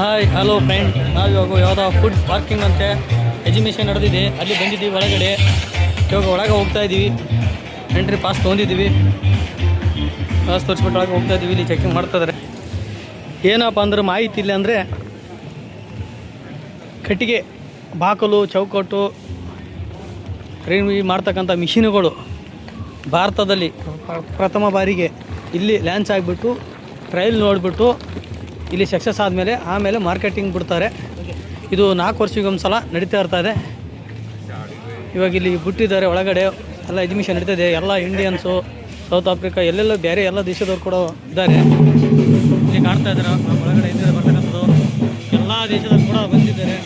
Hi hello friend, ನಾವು ಇವಾಗ ಯಾವುದೋ ಫುಡ್ ಪಾರ್ಕಿಂಗ್ ಅಂತೆ ಎಕ್ಸಿಬಿಷನ್ ನಡೆದಿದೆ, ಅಲ್ಲಿ ಬಂದಿದ್ದೀವಿ. ಒಳಗಡೆ ಇವಾಗ ಒಳಗೆ ಹೋಗ್ತಾ ಇದ್ದೀವಿ. ಎಂಟ್ರಿ ಪಾಸ್ ತೊಗೊಂಡಿದ್ದೀವಿ. ಪಾಸ್ ತೋರಿಸ್ಬಿಟ್ಟು ಒಳಗೆ ಹೋಗ್ತಾ ಇದ್ದೀವಿ. ಇಲ್ಲಿ ಚೆಕಿಂಗ್ ಮಾಡ್ತಾಯಿದ್ದಾರೆ. ಏನಪ್ಪ ಅಂದ್ರೆ ಮಾಹಿತಿ ಇಲ್ಲ ಅಂದರೆ ಕಟ್ಟಿಗೆ ಬಾಕಲು ಚೌಕಟ್ಟು ಮಾಡ್ತಕ್ಕಂಥ ಮಿಷಿನುಗಳು ಭಾರತದಲ್ಲಿ ಪ್ರಥಮ ಬಾರಿಗೆ ಇಲ್ಲಿ ಲಾಂಚ್ ಆಗಿಬಿಟ್ಟು ಟ್ರಯಲ್ ನೋಡಿಬಿಟ್ಟು ಇಲ್ಲಿ ಸಕ್ಸಸ್ ಆಮೇಲೆ ಮಾರ್ಕೆಟಿಂಗ್ ಬಿಡ್ತಾರೆ. ಇದು 4 ವರ್ಷಕ್ಕೊಂದು ಸಲ ನಡೀತಾ ಇರ್ತದೆ. ಇವಾಗ ಇಲ್ಲಿ ಬಿಟ್ಟಿದ್ದಾರೆ. ಒಳಗಡೆ ಎಲ್ಲ ಎಕ್ಸಿಬಿಷನ್ ನಡೀತದೆ. ಎಲ್ಲ ಇಂಡಿಯನ್ಸು, ಸೌತ್ ಆಫ್ರಿಕಾ, ಎಲ್ಲೆಲ್ಲ ಬೇರೆ ಎಲ್ಲ ದೇಶದವ್ರು ಕೂಡ ಇದ್ದಾರೆ. ಇಲ್ಲಿ ಕಾಣ್ತಾ ಇದ್ದಾರೆ. ಒಳಗಡೆ ಇದ್ದಾರೆ ಬರ್ತಕ್ಕಂಥದ್ದು ಎಲ್ಲ ದೇಶದವ್ರು ಕೂಡ ಬಂದಿದ್ದಾರೆ.